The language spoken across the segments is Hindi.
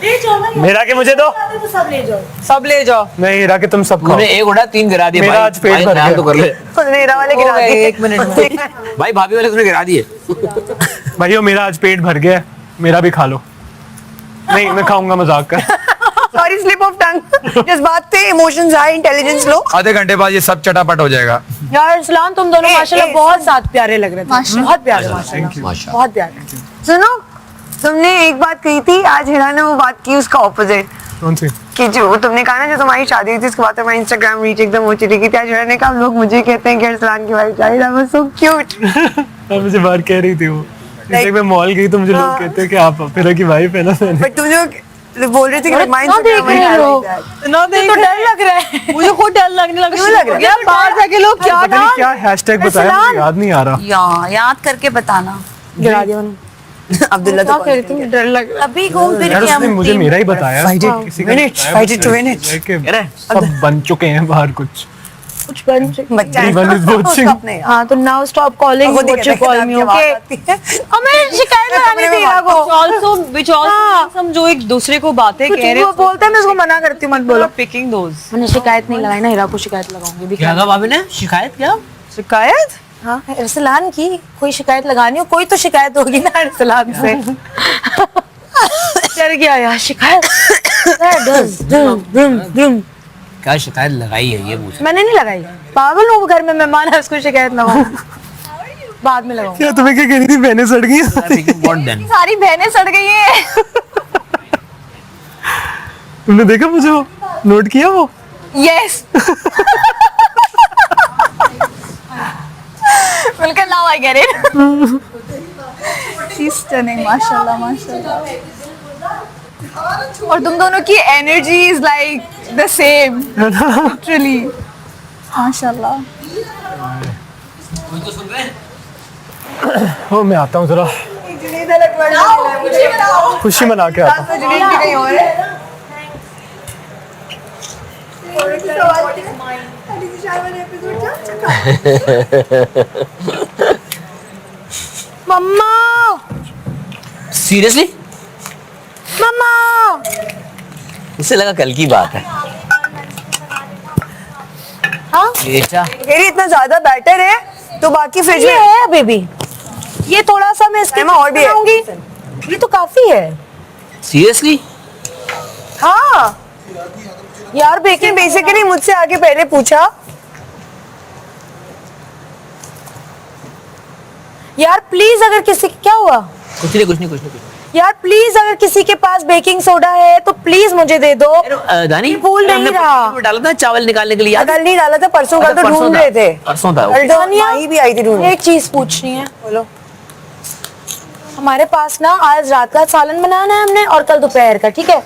मेरा के मुझे दो, तो सब ले जाओ। सब ले जाओ। नहीं हीरा के तुम सब खाओ। तूने एक उड़ा 3 गिरा दिए मेरा भाई। आज पेट भाई भर ध्यान गया। तो कर ले। हीरा वाले गिरा दिए। एक मिनट भाई, भाभी वाले तूने गिरा दिए। भाइयों मेरा आज पेट भर गया है, मेरा भी खा लो। नहीं मैं खाऊंगा, मजाक कर। Sorry, slip of tongue. जिस बात पे इमोशंस हाई, इंटेलिजेंस लो। आधे घंटे बाद ये सब चटापट हो जाएगा। यार इस्लाम तुम दोनों माशाल्लाह बहुत साथ प्यारे लग रहे थे, माशाल्लाह। बहुत प्यारे माशाल्लाह, माशाल्लाह। बहुत प्यारे। सुनो, तुमने एक बात कही थी, आज हिरा ने वो बात की उसका ऑपोजिट। कौन सी? कि जो तुमने कहा ना, जो तुम्हारी शादी हुई थी उसके बाद तुम्हारी इंस्टाग्राम रीच एकदम हो चुकी थी। आज हिरा ने कहा लोग मुझे कहते हैं कि अरसलान की वाइफ चाहिए, वो सो क्यूट। और मुझे बाहर कह रही थी वो, जैसे मैं मॉल गई तो मुझे लोग कहते हैं कि आप अफीरा की वाइफ है ना। मैंने बट तुम जो बोल रहे थे कि माइंड ना देख रहे लोग, ना मुझे तो डर लग रहा है। मुझे खुद डर लगने लगा। क्यों लग रहा है? यार बाहर जाके लोग क्या पता ना नहीं क्या हैशटैग बताया, मुझे याद नहीं आ रहा। याद करके बताना। गिरा दिया मैंने। अब्दुल्ला क्या तो कह रही थी, डर लग रहा है। अभी घूम फिर यार के उसने हम मुझे मेरा ही बताया। Fight it, किसी का win it, बताया fight it to मुझे win it. कि सब बन चुके हैं बाहर कुछ। कुछ बन चुका बच्चा Everyone is watching. अपने यार। हाँ तो now stop calling what you call me, okay? हमें शिकायत लगानी थी हीरा को। also which also हम जो एक दूसरे को बातें कुछ कह रहे वो बोलते हैं, मैं उसको मना करती हूँ, मत बोलो। Picking those. मैंने शिकायत नहीं लगाई ना, हीरा को शिकायत लगाऊंगी भी। क्या कहा भाभी ने? शिकायत क्या? शिकायत? हाँ अरसलान की कोई शिकायत लगानी हो, कोई तो शिकायत होगी ना अरसलान से। डर गया यार, शिकायत। क्या शिकायत लगाई है ये पूछ। मैंने नहीं लगाई, पागल हूँ, घर में मेहमान है, उसको शिकायत लगाऊं। बाद में लगाऊं। क्या तुम्हें क्या कह रही थी, बहनें सड़ गई? What then? सारी बहनें सड़ गई है। तुमने देखा मुझे, वो नोट किया वो? यस। बिल्कुल, now I get it. She stunning, माशाल्लाह माशाल्लाह। और तुम दोनों की energy is like the same, literally माशाल्लाह। ओ मैं आता हूँ जरा, खुशी मना के आता हूँ। मम्मा, सीरियसली? मम्मा। मुझे लगा कल की बात है। हाँ बेटा मेरी इतना ज्यादा बैटर है तो बाकी फ्रिज ये में है बेबी, ये थोड़ा सा मैं इसके और भी है। बनाऊंगी, ये तो काफी है। सीरियसली? हाँ यार लेकिन बेसिकली मुझसे आगे पहले पूछा। यार प्लीज, अगर किसी क्या हुआ कुछ नहीं। यार प्लीज, अगर किसी के पास बेकिंग सोडा है तो प्लीज मुझे दे दो। दानी भूल नहीं हमने रहा। में डाला था चावल निकालने के लिए, याद है? कल नहीं डाला था, परसों कल तो परसों ढूंढ था। रहे थे। परसों था। कल तो माही भी आई थी ढूंढने। एक चीज पूछनी है, बोलो। हमारे पास ना आज रात का सालन बनाना है हमने, और कल दोपहर का, ठीक है?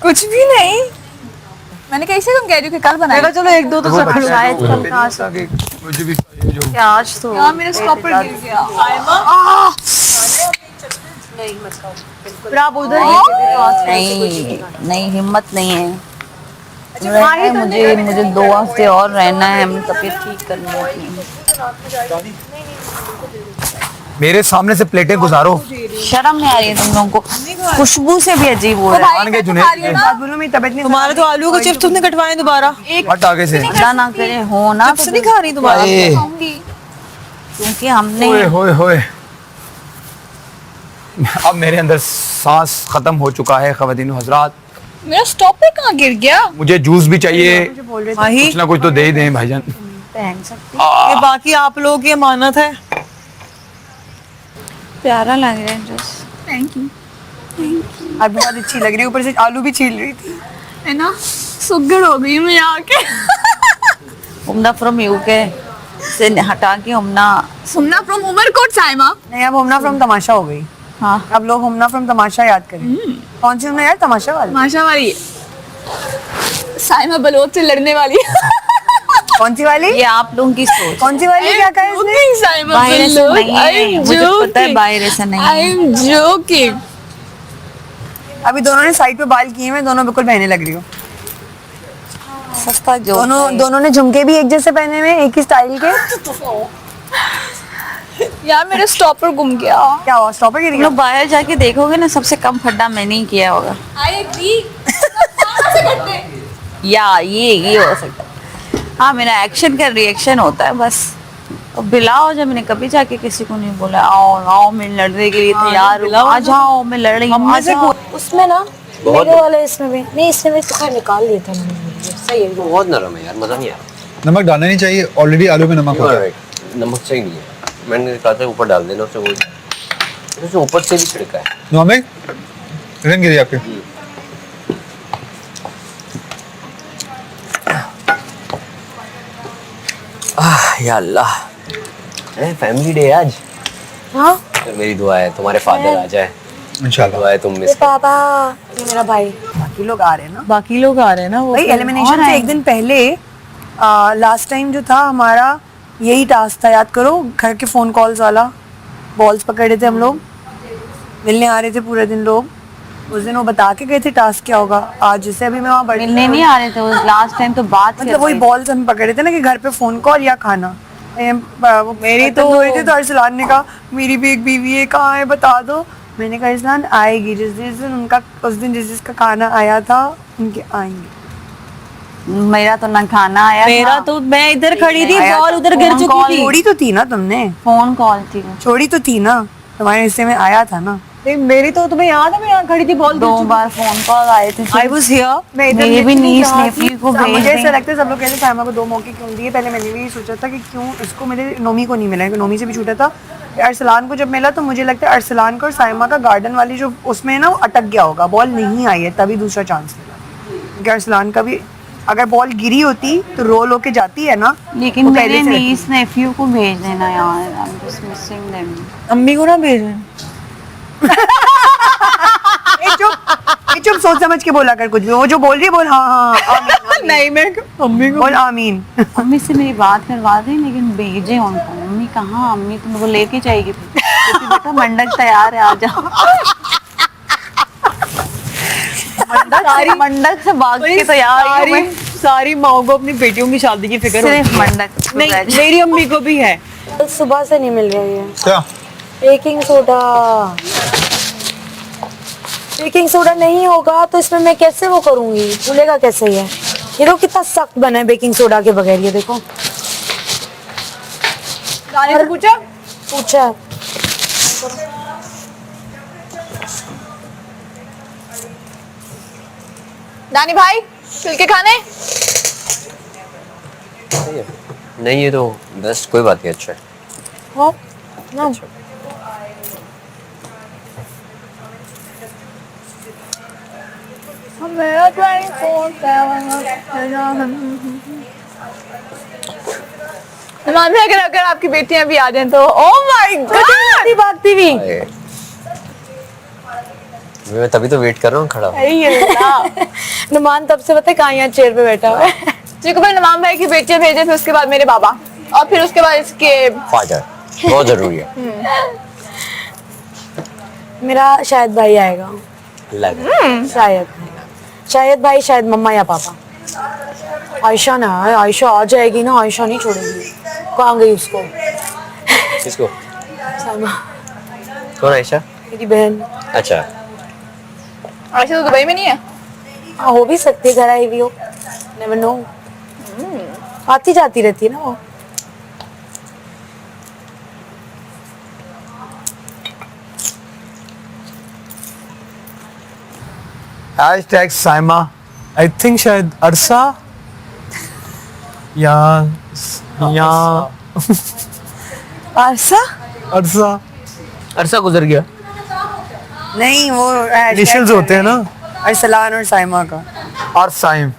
कुछ भी नहीं, मैंने कैसे तुम कह रही हो कि कल बनाएगा? चलो एक दो तो सब शायद कल खा मुझे भी जो आज तो यार मेरा स्टॉपर गिर गया। आप उधर नहीं नहीं, हिम्मत नहीं है। मुझे 2 हफ्ते और रहना है, हम तबीयत ठीक करनी है अपनी। मेरे सामने से प्लेटें गुजारो। शर्म नहीं आ रही है तुम लोगों को? खुशबू से भी अजीब हो रहा है। मान के जुनेद बोलो मेरी तबीयत नहीं। तुम्हारे तो आलू के चिप्स तुमने कटवाए दोबारा। हट आगे से। अल्लाह ना करे हो ना, चिप्स नहीं खा रही तुम्हारा। ए, क्योंकि हमने होए होए होए। अब मेरे अंदर सांस खत्म हो चुका है ख़वातीन हज़रात। मेरा स्टॉपर कहाँ गिर गया? मुझे जूस भी चाहिए, माही कुछ ना कुछ तो दे ही दें भाईजान। पहन सकती ये बाकी आप लोगों की अमानत है। प्यारा लग रहा है ड्रेस। Thank you. आप बहुत अच्छी लग रही है, ऊपर से आलू भी छील रही थी। है ना, सुगड़ हो गई मैं आके। उमना फ्रॉम यूके से हटा के उमना फ्रॉम उमरकोट साइमा। नहीं, अब हमना फ्रॉम तमाशा हो गई। हाँ, अब लोग हमना फ्रॉम तमाशा याद करें। कौन सी हमने यार, तमाशा वाली? माशा वाली साइमा बलोच से लड़ने वाली। कौन सी वाली? ये आप लोगों की सोच। कौन सी वाली? क्या कहा इसने? बाहर से नहीं है, मुझे पता है बाहर से नहीं है। जोकिंग। अभी दोनों ने साइड पे बाल किए हैं, दोनों बिल्कुल बहने लग रही हो। सस्ता जो दोनों ने झुमके भी एक जैसे पहने हुए, एक ही स्टाइल के। यार मेरा स्टॉपर गुम गया। क्या हुआ, स्टॉपर गिर तुम गया? लोग बाहर जाके देखोगे ना, सबसे कम खड्डा मैंने ही किया होगा। या ये हो सकता है। हाँ, मेरा एक्शन का रिएक्शन होता है बस। और बिलाओ, जब मैंने कभी जाके किसी को नहीं बोला आओ आओ मैं लड़ने के लिए तैयार हूँ, आ जाओ मैं लड़ रही हूँ, आ जाओ। उसमें ना मेरे वाले इसमें भी नहीं, इसमें भी तो निकाल लिया था मैंने। सही है। बहुत नरम है यार, मजा नहीं आया। नमक डालना नहीं चाहिए, ऑलरेडी आलू में नमक होता है। नमक सही नहीं है, मैंने कहा था ऊपर डाल देना उसे, वो ऊपर से भी छिड़का है। नमक रंग गिरी आपके। या अल्लाह, फैमिली डे आज। हाँ तो मेरी दुआ है तुम्हारे फादर आ जाए, इंशाल्लाह। दुआ है तुम मिस पापा, ये मेरा भाई। बाकी लोग आ रहे हैं ना बाकी लोग आ रहे हैं ना, वो भाई। एलिमिनेशन से एक दिन पहले लास्ट टाइम जो था हमारा यही टास्क था, याद करो, घर के फोन कॉल्स वाला। बॉल्स पकड़े थे हम लोग, मिलने आ रहे थे पूरे दिन लोग। उस दिन वो बता के गए थे टास्क क्या होगा। आज जैसे अभी मैं वहाँ मिलने नहीं आ रहे थे उस लास्ट टाइम, तो बात मतलब वही बॉल्स हम पकड़े थे ना कि घर पे फोन कॉल या खाना। मेरी तो हो रही थी तो अरसलान ने कहा मेरी भी एक बीवी है, कहाँ है बता दो। मैंने कहा अरसलान आएगी, जिस दिन उनका उस दिन जिसका खाना आया था उनके आएंगे। मेरा तो ना खाना आया, मेरा तो मैं इधर खड़ी थी, बॉल उधर गिर चुकी थी। छोड़ी तो थी ना तुमने, फोन कॉल थी, छोड़ी तो थी ना, तुम्हारे हिस्से में आया था ना। मेरी तो तुम्हें याद है, मैं यहाँ खड़ी थी, बॉल 2 बार फोन कॉल आए थे। आई वाज हियर, मैं इधर मेरी भी literally नीस कहा नेफ्यू कि को भेज मुझे ऐसा दें। लगता है सब लोग कहते हैं साइमा को 2 मौके क्यों दिए। पहले मैंने भी सोचा था कि क्यों इसको मिले, नोमी को नहीं मिला, नोमी से भी छूटा था। अरसलान को जब मिला तो मुझे लगता है अरसलान को और साइमा का गार्डन वाली जो उसमें है ना, वो अटक गया होगा, बॉल नहीं आई है, तभी दूसरा चांस मिला। क्योंकि अरसलान का भी अगर बॉल गिरी होती तो रोल होके जाती है ना, लेकिन वो मेरे पहले से रहती। नीस नेफ्यू को भेज देना यार, I am just missing them. अम्मी को ना भेज चुप सोच समझ के बोला कर कुछ भी। वो जो बोल रही है बोल हाँ हाँ आमीन। नहीं मैं अम्मी को बोल आमीन। मम्मी से मेरी बात करवा दें, लेकिन भेजे उनको। मम्मी कहाँ, अम्मी तुमको लेके जाएगी क्योंकि बेटा मंडक तैयार है, आ जाओ। मंडक से भाग के तैयार हूँ। सारी माओ को अपनी बेटियों की शादी की फिक्र सिर्फ मंडक नहीं, मेरी अम्मी को भी है। सुबह से नहीं मिल रही है। क्या बेकिंग सोडा, बेकिंग सोडा नहीं होगा तो इसमें मैं कैसे वो करूंगी, फूलेगा कैसे ये? ये तो कितना सख्त बना है बेकिंग सोडा के बगैर, ये देखो। दानी से पूछा? पूछा दानी भाई छिलके खाने? नहीं ये तो बस कोई बात नहीं, अच्छा है। हाँ ना। मान भी अगर आपकी बेटियां भी आ जाएं तो ओह माय गॉड, भागती भी। अरे, मैं तभी तो वेट कर रहा हूँ खड़ा। नुमान तब से पता है कहाँ यहाँ चेयर पे बैठा हुआ है। ठीक है, फिर नमान भाई की बेटियां भेजे, फिर उसके बाद मेरे बाबा, और फिर उसके बाद इसके फादर बहुत जरूरी है। मेरा शायद भाई आएगा, शायद भाई, शायद मम्मा या पापा। आयशा ना, आयशा आ जाएगी ना, आयशा नहीं छोड़ेगी। कहाँ गई उसको? किसको? साइमा, कौन आयशा? मेरी बहन। अच्छा, आयशा तो दुबई में नहीं है। हाँ हो भी सकती है, घर आई हुई हो, नेवर नो। आती जाती रहती है ना वो। हैशटैग साइमा। आई थिंक शायद अरसा या आरसा अरसा। अरसा गुजर गया। नहीं, वो इनिशियल्स होते हैं ना, अरसलान और साइमा का। और साइम।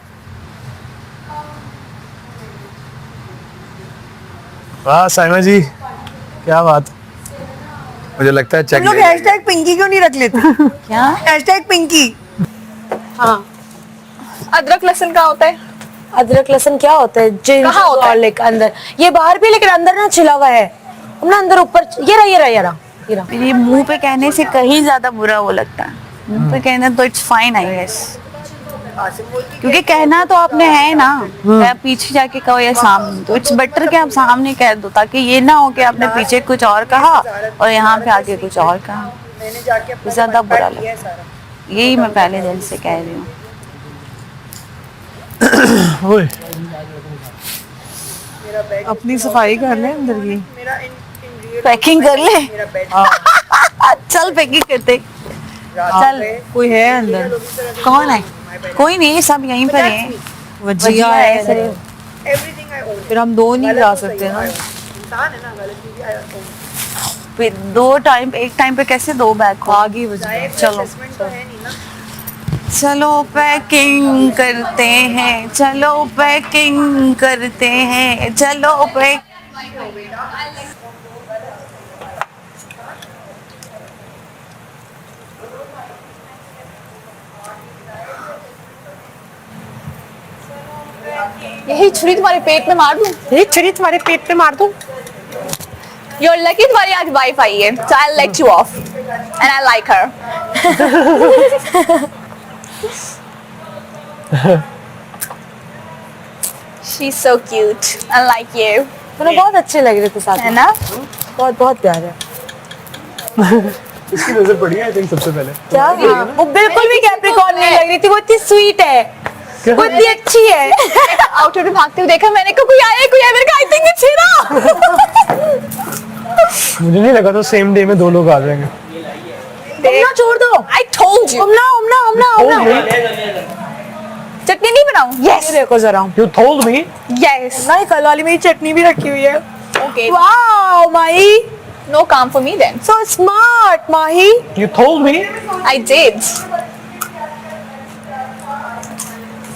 वाह साइमा जी, क्या बात। मुझे लगता है चेक तुम लोग हैशटैग पिंकी क्यों नहीं रख लेते? क्या हैशटैग पिंकी। हाँ, अदरक लहसुन का होता है? अदरक लहसुन क्या होता है? कहाँ होता है? गार्लिक अंदर, ये बाहर भी लेकिन अंदर ना छिला हुआ है ना, अंदर ऊपर। ये रहा ये रहा ये रहा ये रहा। ये मुंह पे कहने से कहीं ज्यादा बुरा वो लगता है। मुंह पे कहना तो इट्स फाइन आई गेस। क्योंकि कहना तो आपने है ना, या पीछे जाके कहो या सामने, तो इट्स बेटर कि आप सामने कह दो, ताकि ये ना हो कि आपने पीछे कुछ और कहा और यहाँ पे आके कुछ और कहा, मैंने जाके तो ज्यादा बुरा लगता है। यही मैं पहले दिन से कह रही हूँ। ओए अपनी सफाई कर ले अंदर की। पैकिंग कर ले। चल पैकिंग करते। चल, कोई है अंदर? कौन है? कोई नहीं, सब यहीं पर है। वजिया है सिर्फ। फिर हम दो नहीं जा सकते ना। फिर दो टाइम, एक टाइम पे कैसे दो बैग को? आगे वजिया। चलो चलो पैकिंग करते हैं, चलो पैकिंग करते हैं, चलो पैक। यही छुरी तुम्हारे पेट में मार दूं? ये छुरी तुम्हारे पेट पे मार दूं? You're lucky तुम्हारी आज वाइफ आई है, so I'll let you off, and I like her. She's so cute, unlike you. तुम्हें बहुत अच्छे लग रहे थे साथ है में, ना? बहुत बहुत प्यारे। इसकी नजर पड़ी है आई थिंक सबसे पहले। क्या वो बिल्कुल भी कैप्रिकॉर्न नहीं लग रही थी, वो इतनी स्वीट है, वो इतनी अच्छी है। आउटडोर में भागते हुए देखा मैंने, कहा कोई आया मेरे का, आई थिंक इट्स हिरा। मुझे नहीं लगा था सेम डे में दो लोग आ जाएंगे। उमना छोड़ दो। I told you. उमना उमना उमना उमना। चटनी नहीं बनाऊं? Yes. ये देखो जरा। You told me. Yes. नहीं, कल वाली मेरी चटनी भी रखी हुई है। Okay. वाओ माही, No काम for me then. so smart Mahi. You told me. I did.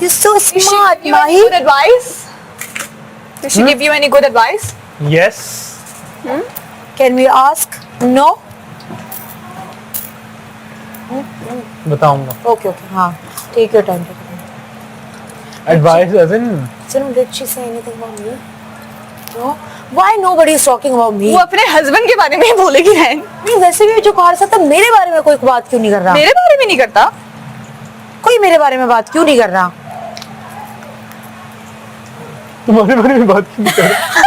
You're so Did she smart give you any Mahi. good advice? Did she give you any good advice? Yes. Can we ask? No. बताऊंगा। Okay okay, हाँ, take your time. Advice as in. Sonu, did she say anything about me? No. Why nobody is talking about me? वो अपने हस्बैंड के बारे में ही बोलेगी बहन, नहीं, वैसे भी जो कार था मेरे बारे में कोई बात क्यों नहीं कर रहा? मेरे बारे में नहीं करता। कोई मेरे बारे में बात क्यों नहीं कर रहा? तुम्हारे बारे में बात क्यों कर रहा?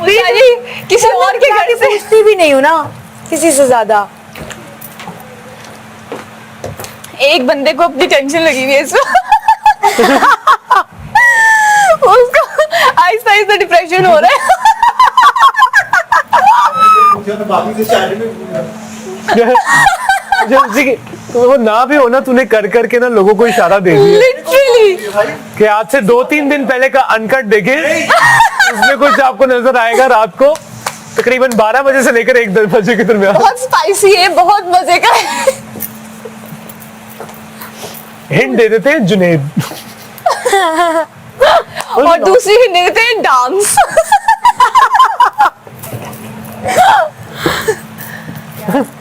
बेचारी किसी और के घर से। पूछती भी नहीं हूँ ना किसी से ज्यादा। एक बंदे को अपनी टेंशन लगी हुई है इसमें। उसको आहिस्ता आहिस्ता डिप्रेशन हो रहा है। तो वो ना भी हो ना, तूने कर करके ना लोगों को इशारा दे दिया लिटरली कि आज से 2-3 दिन पहले का अनकट देखे, उसमें कुछ आपको नजर आएगा रात को तकरीबन 12 बजे से लेकर 1 बजे के दरमियान। बहुत स्पाइसी है, बहुत मजे का है। हिंट दे देते हैं जुनेद। और दूसरी हिंट दे देते हैं डांस।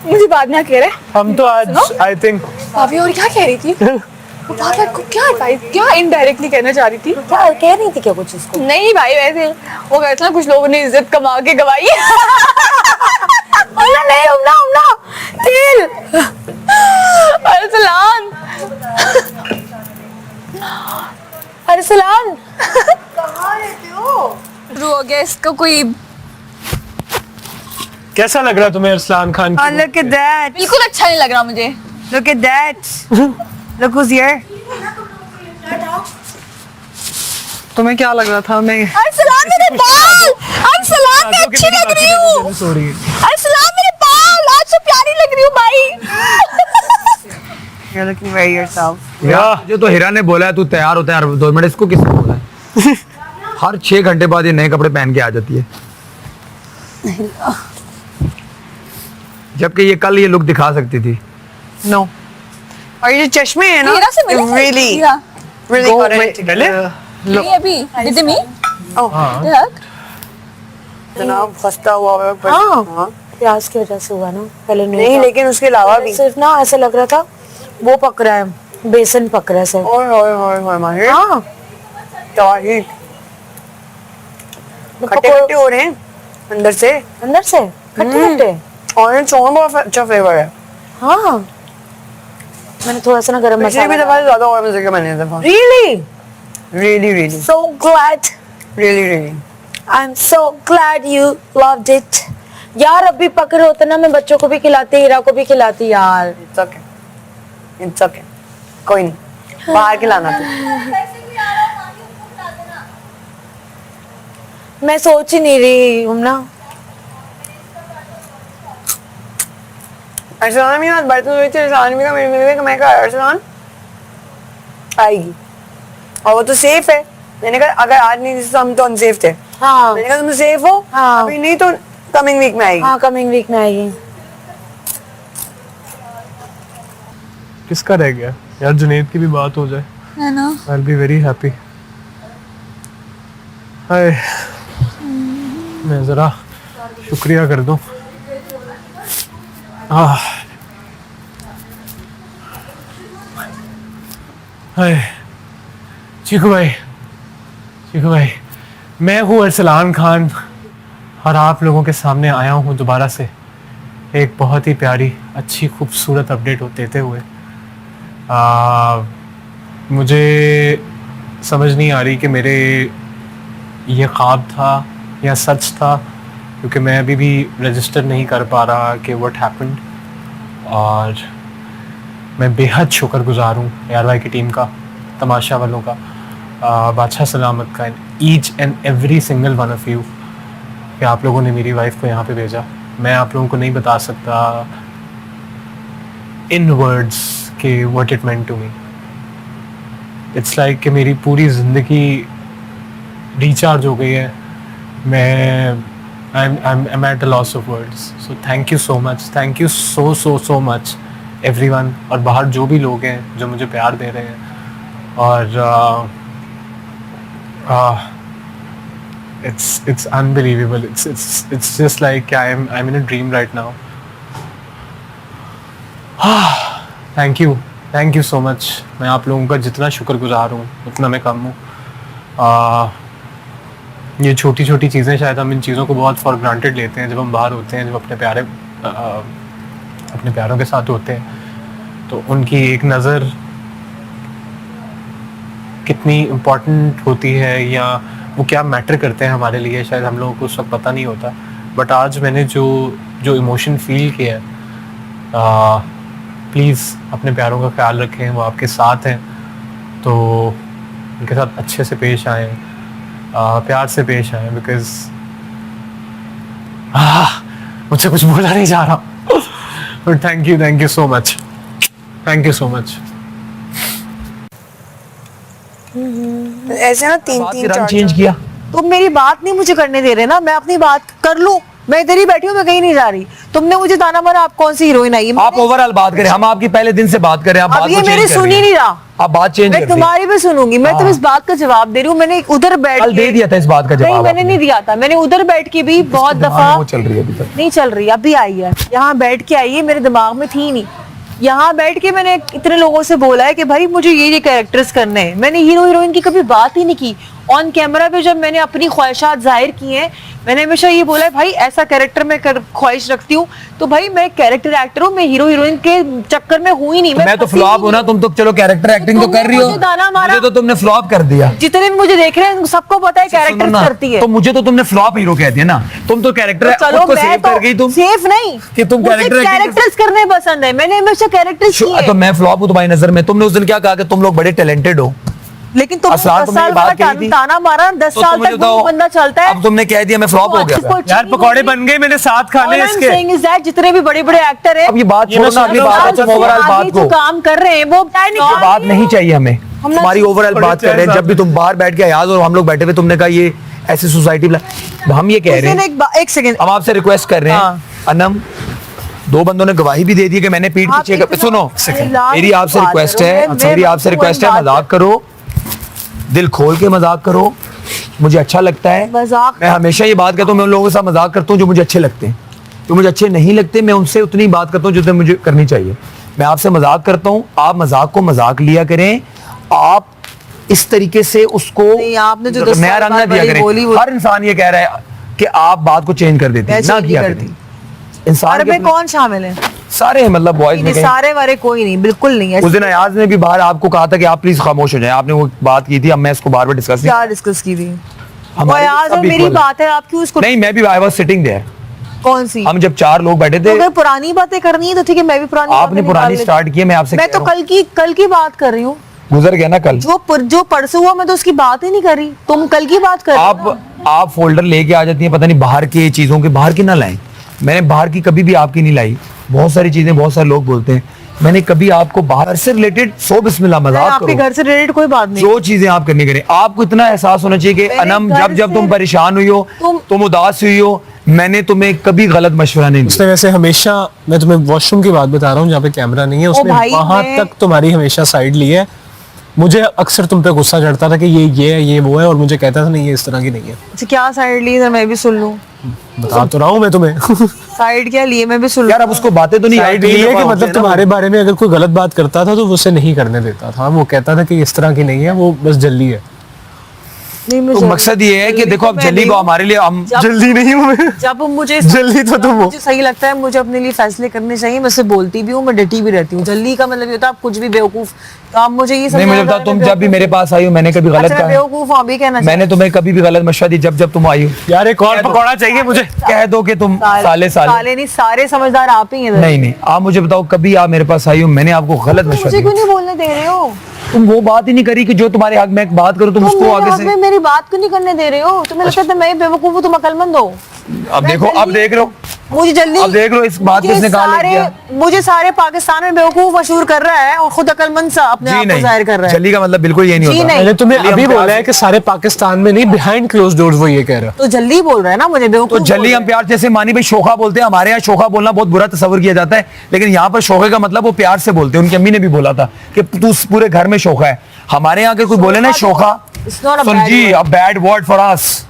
मुझे बाद में कह रहे हम तो आज आई थिंक भाभी और क्या कह रही थी वो बात को, क्या एडवाइस, क्या इनडायरेक्टली कहना चाह रही थी? क्या कह रही थी क्या कुछ इसको? नहीं भाई, वैसे वो कहते ना कुछ लोगों ने इज्जत कमा के गवाई। उमना नहीं, उमना उमना तेल। अरसलान अरसलान शुरू हो गया इसका कोई। कैसा लग रहा तुम्हें अरसलान खान की? Look at that. बिल्कुल अच्छा नहीं लग रहा मुझे। Look at that. Look who's here. तुम्हें क्या लग रहा था? मैं अरसलान मेरे बाल, अरसलान मैं अच्छी लग रही हूँ, सॉरी अरसलान मेरे बाल आज से प्यारी लग रही हूँ भाई। You're looking very yourself. जो तो हीरा ने बोला है तू तैयार होता है हर 2 मिनट, इसको किसने बोला है? हर 6 घंटे बाद ये नए कपड़े पहन के आ जाती है, जबकि ये कल ये लुक दिखा सकती थी। No. और ये चश्मे है ना? हीरा से मिले थे? Really, Heera. really got it. पहले नहीं अभी did you meet? Oh, Yeah. जनाब फंसता हुआ है पर हाँ, प्याज की वजह से हुआ ना, पहले नहीं, था। लेकिन उसके अलावा भी। सिर्फ ना ऐसा लग रहा था वो पक रहा है, बेसन पक रहा है सिर्फ। ओए ओए ओए ओए माहिर, हाँ, तारीख खट्टे खट्टे हो रहे हैं अंदर से। अंदर से खट्टे खट्टे। ऑरेंज सॉन्ग बहुत अच्छा फ्लेवर है। हाँ, मैंने थोड़ा सा ना गरम पिछली भी मसाला दफा से ज्यादा और मजे का बने दफा Really? really So glad. really I'm so glad you loved it. यार अभी पकड़े होते ना मैं बच्चों को भी खिलाती, हीरा को भी खिलाती यार. it's okay कोई नहीं बाहर खिलाना तू मैं सोच ही नहीं रही हूँ ना. अरसलान भी आज बर्तन हुई थी अरसलान भी का मेरे मिलने का मैं कहा अरसलान आएगी और वो तो सेफ है. मैंने कहा अगर आज नहीं तो हम तो अनसेफ थे. हाँ मैंने कहा तुम सेफ हो. हाँ. अभी नहीं तो कमिंग वीक में आएगी. हाँ कमिंग वीक में आएगी. किसका रह गया यार? जुनेद की भी बात हो जाए. है ना. I will be very happy. Hi मैं जरा शुक्रिया कर दूं. हाय चीकू भाई मैं हूँ अरसलान खान और आप लोगों के सामने आया हूँ दोबारा से एक बहुत ही प्यारी अच्छी खूबसूरत अपडेट देते हुए. मुझे समझ नहीं आ रही कि मेरे ये ख्वाब था या सच था, क्योंकि मैं अभी भी रजिस्टर नहीं कर पा रहा कि व्हाट हैपेंड. और मैं बेहद शुक्रगुजार हूँ यार भाई की टीम का, तमाशा वालों का, बादशाह सलामत का, each and every single one of you कि आप लोगों ने मेरी वाइफ को यहाँ पे भेजा. मैं आप लोगों को नहीं बता सकता इन वर्ड्स कि what it meant to me. It's like कि मेरी पूरी ज़िंदगी रिचार्ज हो गई है. मैं I'm at a loss of words. So thank you so much. Thank you so much everyone. और बाहर जो भी लोग हैं जो मुझे प्यार दे रहे हैं. और it's unbelievable. It's just like I'm in a dream right now. Thank you so much. मैं आप लोगों का जितना शुक्रगुजार हूँ उतना मैं कम हूँ. ये छोटी छोटी चीज़ें शायद हम इन चीज़ों को बहुत फॉर ग्रांटेड लेते हैं जब हम बाहर होते हैं, जब अपने प्यारों के साथ होते हैं. तो उनकी एक नज़र कितनी इम्पोर्टेंट होती है या वो क्या मैटर करते हैं हमारे लिए, शायद हम लोगों को सब पता नहीं होता. बट आज मैंने जो इमोशन फील किया है, प्लीज़ अपने प्यारों का ख्याल रखें. वो आपके साथ हैं तो उनके साथ अच्छे से पेश आएँ, प्यार से पेश आए. बिकॉज मुझसे कुछ बोला नहीं जा रहा. But thank you so much. Thank you so much. ऐसे ना तीन रंग चेंज किया. तुम मेरी बात नहीं मुझे करने दे रहे ना. मैं अपनी बात कर लूं. मैं इधर ही बैठी हूँ, मैं कहीं नहीं जा रही. तुमने मुझे ताना मारा आप कौन सी हीरोइन आई है. आप ओवरऑल बात करें, हम आपकी पहले दिन से बात करें. आप अब बात ये को मेरी चेंज कर सुन रही ही हैं. नहीं रहा. आप बात चेंज मैं कर दी. तुम्हारी भी सुनूंगी. मैं तो इस बात का जवाब दे रही हूँ. मैंने उधर बैठ कल दे दिया था इस बात का नहीं, जवाब. मैंने नहीं दिया था. मैंने उधर बैठ के भी बहुत दफा वो चल रही है अभी तक. नहीं चल रही, अभी आई है. यहाँ बैठ के आई है, मेरे दिमाग में थी नहीं. यहाँ बैठ के मैंने इतने लोगों से बोला है कि भाई मुझे ये कैरेक्टर्स करने हैं. मैंने हीरो हीरोइन की कभी बात ही नहीं की. ऑन कैमरा पे जब मैंने अपनी ख्वाहिशात जाहिर की हैं, मैंने हमेशा ये बोला है भाई ऐसा कैरेक्टर मैं ख्वाहिश रखती हूँ. तो भाई मैं कैरेक्टर एक्टर हूँ, मैं हीरो हीरोइन के चक्कर में हुई नहीं. मैं तो फ्लॉप हूँ ना. तुम तो चलो कैरेक्टर एक्टिंग तो कर रही हो. मुझे दाना मारा. मुझे तो तुमने फ्लॉप कर दिया. जितने भी मुझे देख रहे हैं सबको पता है कैरेक्टर करती है. तो मुझे तो तुमने फ्लॉप हीरो कह दिया ना. तुम तो कैरेक्टर चलो को मैं सेव कर गई. तुम सेफ नहीं कि तुम कैरेक्टर्स करने पसंद है. मैंने हमेशा कैरेक्टर्स किए. तो मैं फ्लॉप हूँ तुम्हारी नजर में. तुमने उस दिन क्या कहा कि तुम लोग बड़े टैलेंटेड हो. लेकिन तुम 10 साल बाद ताना मारा. 10 साल तक वो बंदा चलता है. अब तुमने कह दिया मैं फ्लॉप हो गया. यार पकौड़े बन गए, मैंने साथ खाने इसके. जितने भी बड़े बड़े एक्टर है, अब ये बात छोड़ना, अगली बात है ओवरऑल बात को. काम कर रहे हैं वो बात नहीं चाहिए हमें. हमारी ओवरऑल बात कर रहे हैं. जब भी तुम बाहर बैठ के याद और हम लोग बैठे हुए, तुमने कहा ये ऐसी सोसाइटी. हम ये कह रहे हैं, एक सेकंड हम आपसे रिक्वेस्ट कर रहे हैं. अनम, 2 बंदों ने गवाही भी दे दी कि मैंने पीठ पीछे. सुनो, मेरी आपसे रिक्वेस्ट है, मेरी आपसे रिक्वेस्ट है, मजाक करो, दिल खोल के मजाक करो. मुझे अच्छा लगता है. मैं हमेशा ये बात कहता हूँ, मैं उन लोगों के साथ मजाक करता हूँ जो मुझे अच्छे लगते हैं. जो मुझे अच्छे नहीं लगते मैं उनसे उतनी बात करता हूँ जितनी मुझे करनी चाहिए. मैं आपसे मजाक करता हूँ, आप मजाक को मजाक लिया करें. आप इस तरीके से उसको आपने जो नया रंग ना दिया करें. हर इंसान ये कह रहा है कि आप बात को चेंज कर देते हैं, ना किया करते. इंसान में कौन शामिल है? सारे मतलब बॉयज में नहीं, कहीं सारे वारे कोई नहीं, बिल्कुल नहीं है। उस दिन अयाज ने भी बाहर आपको कहा था कि आप प्लीज खामोश हो जाएं, आपने वो बात की थी, अब मैं इसको बार बार डिस्कस क्या डिस्कस की थी? हमारी आज सब मेरी equal है। बात है, आप क्यों इसको? नहीं, मैं भी आई वाज सिटिंग देयर, कौन सी? हम जब 4 लोग बैठे तो थे, अगर पुरानी बातें करनी है तो ठीक है, मैं भी पुरानी आपने बातें पुरानी निकाल स्टार्ट की है, मैं आपसे मैं तो कल की बात कर रही हूँ। गुजर गया ना कल। जो परसों हुआ मैं तो उसकी बात ही नहीं कर रही, तुम कल की बात कर रहे हो ना। आप फोल्डर लेके आ जाती हैं, पता नहीं बाहर की चीजों के, बाहर की ना लाएं। मैंने बाहर की कभी भी आपकी नहीं लाई। बहुत सारी चीजें बहुत सारे लोग बोलते हैं, मैंने कभी आपको बाहर से रिलेटेड सो बिस्मिल्लाह मजाक आपके करो, घर से रिलेटेड कोई बात नहीं। जो चीजें आप करनी करें। आपको इतना एहसास होना चाहिए कि मेरे अनम घर जब तुम से- परेशान हुई हो, तुम उदास हुई हो, मैंने तुम्हें कभी गलत मशवरा नहीं दिया। उसने वैसे हमेशा, मैं तुम्हें वॉशरूम की बात बता रहा हूँ जहाँ पे कैमरा नहीं है, उसने भाई, वहां मैं- तक तुम्हारी हमेशा साइड ली है। मुझे अक्सर तुम पे गुस्सा चढ़ता था कि ये है ये वो है, और मुझे कहता था नहीं ये इस तरह की नहीं है। अच्छा, क्या साइड ली सर, मैं भी सुन लूं। बता तो रहा हूँ मैं तुम्हें। साइड क्या लिए, मैं भी सुन यार लूं। अब उसको बातें तो नहीं साइड आई ये है कि मतलब तुम्हारे बारे में अगर कोई गलत बात करता था तो वो उसे नहीं करने देता था। वो कहता था कि इस तरह की नहीं है, वो बस जल्दी है। नहीं, मैं तो जल्दी- मकसद ये है कि जल्दी देखो तो अब मैं जल्दी नहीं को हूं। हमारे लिए हम जल्दी नहीं हूँ मैं। जब मुझे जल्दी तो तुम हो। मुझे सही लगता है, मुझे अपने लिए फैसले करने चाहिए, मैं उससे बोलती भी हूँ, मैं डटी भी रहती हूँ। जल्दी का मतलब ये होता है आप कुछ भी बेवकूफ, तो आप मुझे ये नहीं, समझाना मुझे बताओ तुम जब भी मेरे पास आई हो, मैंने कभी गलत अच्छा, मैं कहा? बेवकूफ हूँ, अभी कहना मैंने तुम्हें कभी भी गलत मशवरा दी जब तुम आई हो? यार एक और पकौड़ा चाहिए मुझे। कह दो कि तुम साले साले नहीं, सारे समझदार आप ही हैं। नहीं, आप मुझे बताओ कभी आप मेरे पास आई हो, मैंने आपको गलत मुझे मशवरा क्यों दिया? नहीं बोलने दे रहे हो? तुम वो बात ही नहीं करी कि जो तुम्हारे हक में एक बात करो, तुम तुम उसको मेरे आगे हक से। में मेरी बात क्यों नहीं करने दे रहे हो? तुम्हें लगता है मैं बेवकूफ हूँ, तुम अकलमंद हो? अब देखो, अब देख लो, मुझे जल्दी, अब देख लो इस बात मुझे किसने कहा सारे- किया? मुझे सारे पाकिस्तान में बेवकूफ मशहूर कर रहा है और खुद अकलमंद सा अपने आप को जाहिर कर रहा है। जल्दी का मतलब बिल्कुल ये नहीं जी होता। नहीं। मैंने तुम्हें चलिए, अभी हम प्यार बोला है से- कि सारे पाकिस्तान में नहीं, बिहाइंड क्लोज डोर्स वो ये कह रहा है। तो जल्दी बोल रहा है ना, मुझे तो बेवकूफ जल्दी बोल हम प्यार, जैसे मानी भाई शोखा बोलते हैं, हमारे यहाँ शोखा बोलना बहुत बुरा तस्वर किया जाता है, लेकिन यहाँ पर शोखे का मतलब वो प्यार से बोलते हैं। उनकी अम्मी ने भी बोला था कि तू पूरे घर में शोखा है। हमारे यहाँ अगर कोई बोले ना शोखा, It's not a सुन bad जी, word. A bad word for us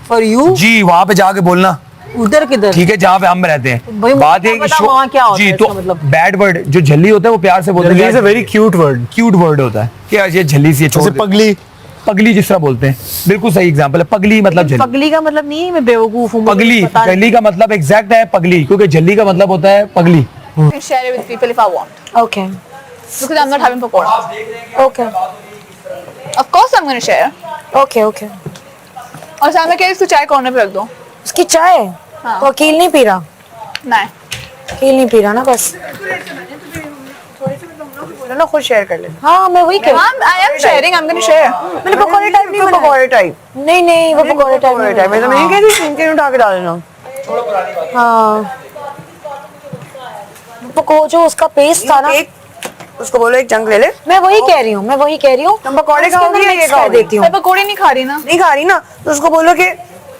for you. जी, वहां पे जाके बोलना, उधर किधर? ठीक है, जहाँ पे हम रहते भाई, हैं। मुझे बात क्या है कि पता वहाँ क्या होता जी, है तो इसका मतलब? बैड वर्ड जो झल्ली होता है वो प्यार से बोलते जल्दी हैं। Is a very cute word. Cute word होता है कि यार ये झल्ली सी है, छोड़ जैसे दे। पगली। पगली जिस तरह बोलते हैं, बिल्कुल सही एग्जांपल है। पगली मतलब झल्ली। पगली का मतलब नहीं है मैं बेवकूफ हूँ, मुझे पगली, पता नहीं। झल्ली का मतलब एग्जैक्ट है पगली, क्योंकि झल्ली का मतलब होता है पगली। I can share it with people if I want. Okay. Because I'm not having pakoda. Okay. Of course I'm going to share. Okay. Okay. और सामने क्या इसको चाय कॉर्नर पे रख दो। उसकी चाय हाँ। तो अकील नहीं पी रहा, नहीं। अकील नहीं पी रहा ना बस। बोलो ना, खुद शेयर कर ले। हाँ मैं वही कह रही हूँ। I am sharing. I'm going to share. मैंने पकौड़े टाइप नहीं बनाए। पकौड़े टाइप, नहीं नहीं वो पकौड़े टाइप नहीं मैं तो नहीं कह रही, इनके उठा के डाल देना। हाँ पको जो उसका पेस्ट था ना, एक उसको बोलो एक चंक ले ले। मैं वही कह रही हूँ, मैं वही कह रही हूँ। तुम पकौड़े उसके अंदर खाओगी या mix ये कर खाओगी? देती हूँ। मैं पकोड़े नहीं खा रही ना। नहीं खा रही ना, तो उसको बोलो कि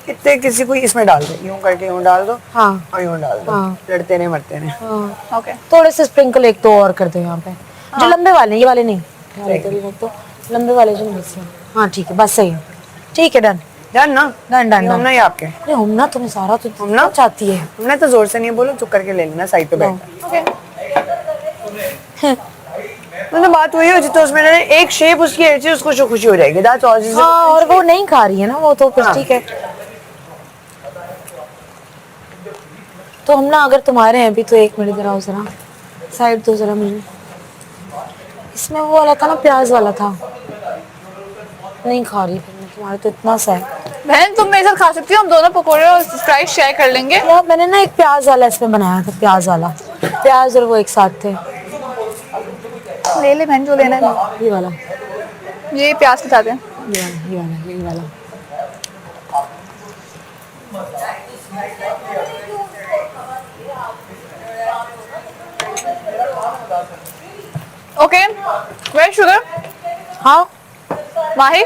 इतने किसी को इसमें डाल दे, यूं करके यूं डाल दो हाँ और यूं डाल दो, हाँ। लड़ते नहीं मरते नहीं। हाँ Okay. थोड़े से स्प्रिंकल एक तो और कर दो यहाँ पे, जो लंबे वाले हैं, ये वाले नहीं, ये वाले तो भी रख दो, लंबे वाले जो नहीं से। हाँ ठीक है, बस सही है, ठीक है, डन डन ना? डन डन हम डन। ना ये आपके, अरे हम ना तुम्हें सारा तो हम ना? चाहती है। हमने तो जोर से नहीं बोलो, चुप करके ले लेना साइड पे बैठ। Okay. मतलब बात वही हो तो उसमें ना एक शेप उसकी ऐसी, उसको जो खुशी हो जाएगी। That's all. हाँ और वो नहीं खा रही है ना वो, तो फिर हाँ। ठीक है। तो हम ना अगर तुम्हारे हैं भी तो एक मिनट जरा जरा साइड दो जरा मुझे। इसमें वो वाला था ना, प्याज वाला था, नहीं खा रही फिर मैं, तुम्हारे तो इतना सा है बहन तुम मेरे साथ खा सकती हो, हम दोनों पकोड़े और फ्राइज शेयर कर लेंगे। यार। मैंने ना एक प्याज वाला इसमें बनाया था, प्याज वाला, प्याज और वो एक साथ थे। ले ले बहन जो लेना है। ये वाला, ये प्याज के साथ है। ये वाला, ये वाला, ये वाला। Okay, where sugar? हाँ माही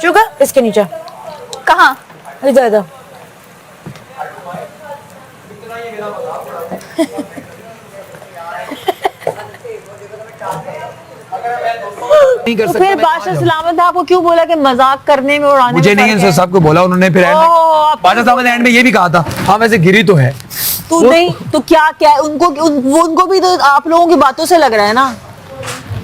शुगर इसके नीचे, कहाँ? इधर इधर। नहीं कर तो सकता फिर मैं बादशाह कहाँ सलामत आपको क्यों बोला कि मजाक करने में, उड़ाने मुझे में नहीं फर्क है, है? सबको बोला उन्होंने। फिर एंड में बादशाह साहब ने एंड में ये भी कहा था, हाँ वैसे गिरी तो है। तू नहीं तो क्या क्या उनको भी तो आप लोगों की बातों से लग रहा है ना।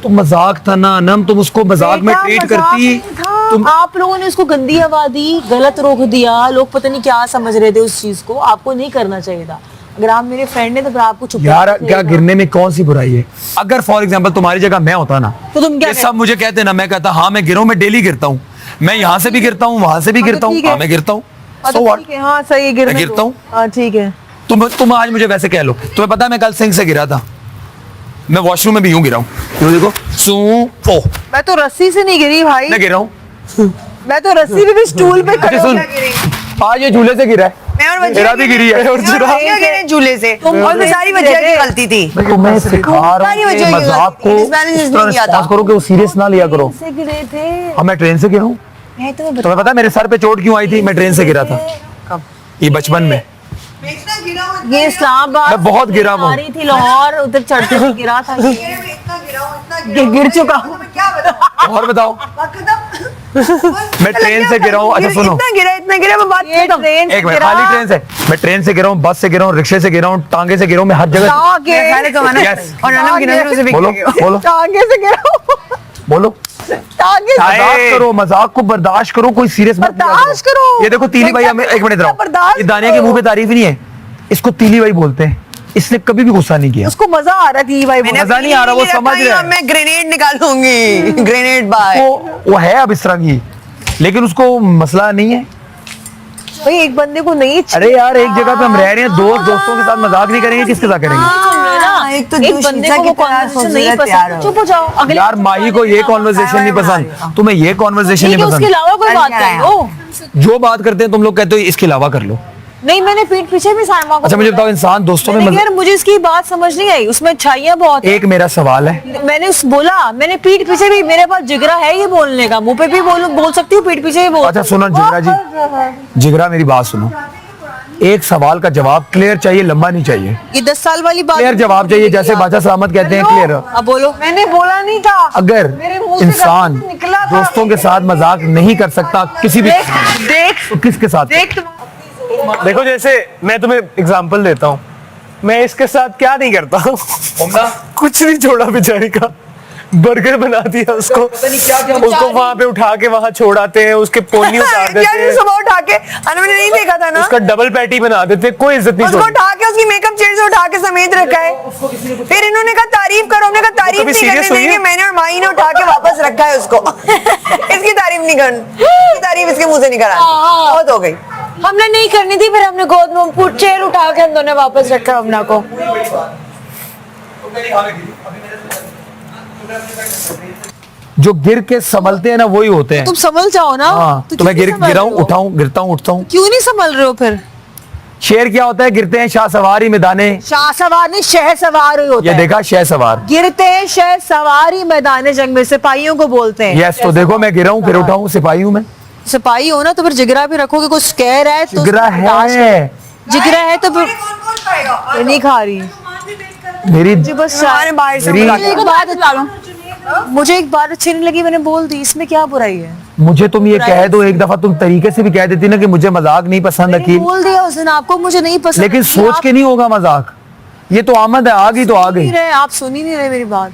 तो मजाक था ना नम, तुम उसको मजाक में बेटा, ट्रीट मजाक करती। नहीं था। तुम आप लोगों ने उसको गंदी हवा दी, गलत रोक दिया, लोग पता नहीं क्या समझ रहे थे उस चीज को, आपको नहीं करना चाहिए था। अगर आप मेरे फ्रेंड हैं तो फिर आपको चुप यार रहना क्या चाहिए। गिरने में कौन सी बुराई है? अगर फॉर एग्जाम्पल तुम्हारी जगह मैं होता ना, तो तुम क्या ये सब मुझे कहते ना, मैं कहता हाँ मैं गिरा हूं, मैं डेली गिरता हूँ, मैं यहाँ से भी गिरता हूँ, वहां से भी हाँ, तो गिरता हूँ, ठीक है। हाँ मैं गिरता हूँ, हाँ, so तो what? ठीक है, हाँ सही है, गिरने मैं दो। गिरता हूँ। हाँ ठीक है। तुम आज मुझे वैसे कह लो, तुम्हें पता है मैं कल सिंक से गिरा था, मैं वॉशरूम में भी यूं गिरा हूँ, ये देखो सू ओ मैं तो रस्सी से नहीं गिरी भाई, मैं गिरा हूँ। मैं तो रस्सी पे भी स्टूल पे खड़े अच्छा सुन, आज ये झूले से गिरा है, मैं और मेरा भी गिरी है, और जुरा वजिया गिरे झूले से और मैं सारी तुम वजिया की गिरे। गलती थी। तो मैं सिखा रहा सारी हूँ वजह कि ये मजाक को गलती थी, disbalance इस तरह नहीं किया था। रिस्पॉन्स करो कि वो सीरियस ना लिया करो। से गिरे थे। हाँ मैं ट्रेन से गिरा हूँ, मैं तुम्हें तुम्हें पता है मेरे सर पे चोट क्यों आई थी? मैं ट्रेन से गिरा था, ये बचपन में। ये इस्लामाबाद मैं बहुत गिरा हूँ। आ रही थी लाहौर, उधर चढ़ते हुए गिरा था ये गिर चुका हूँ। और बताओ, मैं ट्रेन से गिरा हूँ। अच्छा सुनो, इतना गिरा मैं बात ये ट्रेन से एक मिनट, गिरा। खाली ट्रेन से, मैं ट्रेन से गिरा हूँ, बस से गिरा हूँ, रिक्शे से गिरा हूँ, टांगे से गिरा हूँ, मैं हर जगह। Yes. और अनम की नजरों से भी बोलो गिर गए। बोलो टांगे से गिरा हूँ। बोलो, टांगे से मजाक करो, मजाक को बर्दाश्त करो, कोई सीरियस मत लिया बर्दाश्त करो। ये देखो तीली भाई, हमें एक मिनट रहो, बर्दाश्त ये दानिया के करो। मुंह पे तारीफ नहीं है, इसको तीली भाई बोलते हैं, इसने कभी भी गुस्सा नहीं किया। उसको मजा आ रहा थी भाई, मजा नहीं आ रहा, वो समझ रहा है, मैं ग्रेनेड निकालूंगी ग्रेनेड बाय। वो है अब इस तरह की, लेकिन उसको मसला नहीं है। भाई एक बंदे को नहीं अरे यार एक जगह पे हम रह रहे हैं, दोस्तों के साथ मजाक नहीं करेंगे, किसके साथ करेंगे? एक तो एक बंदे को वो कॉन्वर्सेशन नहीं पसंद, चुप हो जाओ। अगले यार माही को ये कॉन्वर्सेशन नहीं पसंद, तुम्हें ये कॉन्वर्सेशन ठीक नहीं है, उसके पसंद, अलावा कोई बात कर लो। जो बात करते हैं तुम लोग कहते हो इसके अलावा कर लो। नहीं, मैंने पीठ पीछे भी साइमा को अच्छा मुझे बोला। बताओ, इंसान दोस्तों में मैंने मजा, यार मुझे इसकी बात समझ नहीं आई, उसमें अच्छाइयाँ बहुत हैं। एक मेरा सवाल है, मैंने उस बोला, मैंने पीठ पीछे भी, मेरे पास जिगरा है ये बोलने का, मुंह पे भी बोल सकती हूँ, पीठ पीछे भी बोल। अच्छा सुनो जिगरा जी, जिगरा मेरी बात सुनो, एक सवाल का जवाब क्लियर चाहिए, लंबा नहीं चाहिए, ये 10 साल वाली बात। क्लियर जवाब चाहिए, जैसे बादशाह सामत कहते हैं क्लियर। अब बोलो। मैंने बोला नहीं था। अगर मेरे मुंह से इंसान गलती निकला था। दोस्तों के साथ मजाक नहीं कर सकता किसी भी, देख तो किसके साथ? देख तुम देखो जैसे मैं तुम्हें एग्जांपल देता हूँ, मैं इसके साथ क्या नहीं करता हूँ, कुछ नहीं छोड़ा बेचारी का, बर्गर बना दिया उसको, उसको वहां पे उठा के वहां छोड़ आते हैं, उसके पोनी उतार देते क्या हैं, सुबह उठा के अनम ने नहीं देखा था ना, उसका डबल पैटी बना देते हैं, कोई इज्जत नहीं उसको छोड़ती। उठा के उसकी मेकअप चेयर से उठा के समेत रखा है। फिर इन्होंने कहा तारीफ करो, हमने कहा तारीफ कभी नहीं serious करने हुई है? देंगे, मैंने और माही ने उठा के वापस रखा है उसको। इसकी तारीफ नहीं करनी, इसकी तारीफ इसके मुंह से नहीं करा, बहुत हो गई। हमने नहीं करनी थी, फिर हमने गोद में चेयर उठा के हम दोनों ने वापस रखा हमना को। जो गिर के संभलते हैं ना वही होते हैं। तुम संभल जाओ ना। हाँ तो मैं गिरा हूँ, उठाऊं, गिरता हूँ, उठता हूँ। क्यों नहीं संभल रहे हो फिर? शेर क्या होता है? गिरते हैं शाह सवारी मैदाने, शाह सवार नहीं, शह सवार ही होता ये है। देखा शह सवार। गिरते हैं शह सवारी मैदान जंग में, सिपाहियों को बोलते हैं। यस तो देखो मैं गिरा हूँ फिर उठाऊं, सिपाही हूँ मैं। सिपाही हो ना तो फिर जिगरा भी रखोगे, कुछ कह रहा है तो जिगरा है, जिगरा है तो फिर ये नहीं खा रही मेरी जी, बस हमारे बाहर से मेरी- बुला मुझे एक बात मुझे एक बात अच्छी नहीं लगी, मैंने बोल दी, इसमें क्या बुराई है? मुझे तुम ये कह दो एक दफा, तुम तरीके से भी कह देती ना कि मुझे मजाक नहीं पसंद मैंने अकील, बोल दिया उस दिन आपको मुझे नहीं पसंद, लेकिन सोच के नहीं होगा मजाक, ये तो आमद है, आ गई तो आ गई। नहीं रहे, आप सुन ही नहीं रहे मेरी बात।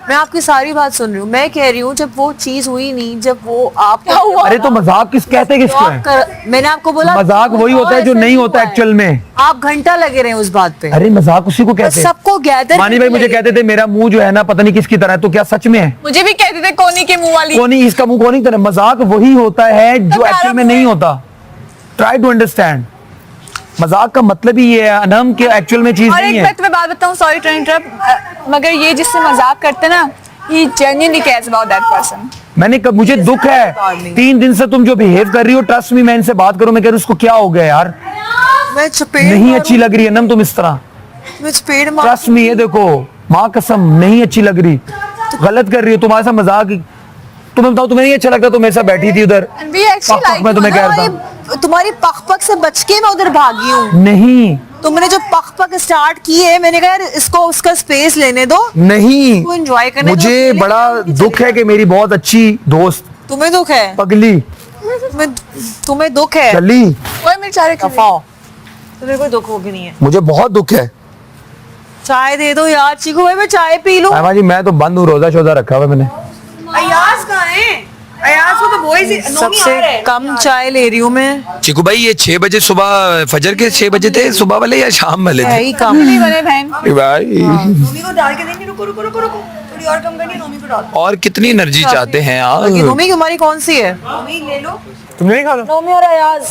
मैं आपकी सारी बात सुन रही हूँ। मैं कह रही हूँ जब वो चीज हुई नहीं, जब वो आपको अरे तो मजाक किस कहते हैं, किसको है? मैंने आपको बोला मजाक वही होता है जो नहीं होता एक्चुअल में। आप घंटा लगे रहे उस बात पे। अरे मजाक उसी को कहते हैं। सबको गैदर मानी भाई मुझे कहते थे मेरा मुंह जो है ना पता नहीं किसकी तरह है, तो क्या सच में है? मुझे भी कहते थे कोनी के मुंह वाली। कोनी, इसका मुंह कोनी की तरह। मजाक वही होता है जो एक्चुअल में नहीं होता। ट्राई टू अंडरस्टैंड, मजाक का मतलब ही ये है अनम के एक्चुअल में चीज और नहीं एक है। बात मैं बात बताऊं, सॉरी टू इंटरप्ट, मगर ये जिससे मजाक करते ना, he genuinely cares about that person. मैंने कब, मुझे दुख है 3 दिन से तुम जो बिहेव कर रही हो, ट्रस्ट मी, मैं इनसे बात करूं, मैं कह रही हूं उसको क्या हो गया यार, मैं चपेट नहीं अच्छी लग रही है नम तुम इस तरह, मैं चपेट मार ट्रस्ट मी, ये देखो माँ कसम नहीं अच्छी लग रही, गलत कर रही हो, तुम्हारे साथ मजाक। तुम्हें बताओ तुम्हें नहीं अच्छा लगता, तुम मेरे साथ बैठी थी उधर, And we actually पक-पक like मैं you, तुम्हें ना? कह रहा था तुम्हारी पक पक से बच के मैं उधर भागी हूँ। नहीं तुमने जो पक पक स्टार्ट की है, मैंने कहा यार इसको उसका स्पेस लेने दो, नहीं, वो enjoy करने दो, मुझे अकेले बड़ा करने की दुख है कि मेरी बहुत अच्छी दोस्त तुम्हें दुख है, पगली तुम्हें दुख है, चली, कोई मेरे चारे का दफाओ, तुम्हें कोई दुख होगी नहीं है। मुझे बहुत दुख है। चाय दे दो यार, चीकू भाई मैं चाय पी लूं। आयमा जी मैं तो बंद हूँ, रोजा शोजा रखा हुआ है मैंने। अयाज कहाँ है? अयाज को तो बॉयज नोमी आ रहा सबसे है कम चाय ले रही हूँ मैं। चिकू भाई ये 6 बजे सुबह फजर के 6 बजे थे सुबह वाले या शाम वाले है थे ही कम। नहीं बने बहन। भाई नोमी को डाल के देंगे रुको रुको रुको रुको थोड़ी और कम करनी नोमी को डाल और कितनी एनर्जी चाहते हैं ये यार। नोमी हमारी कौन सी है? नोमी ले लो तुमने नहीं खा नोमी और अयाज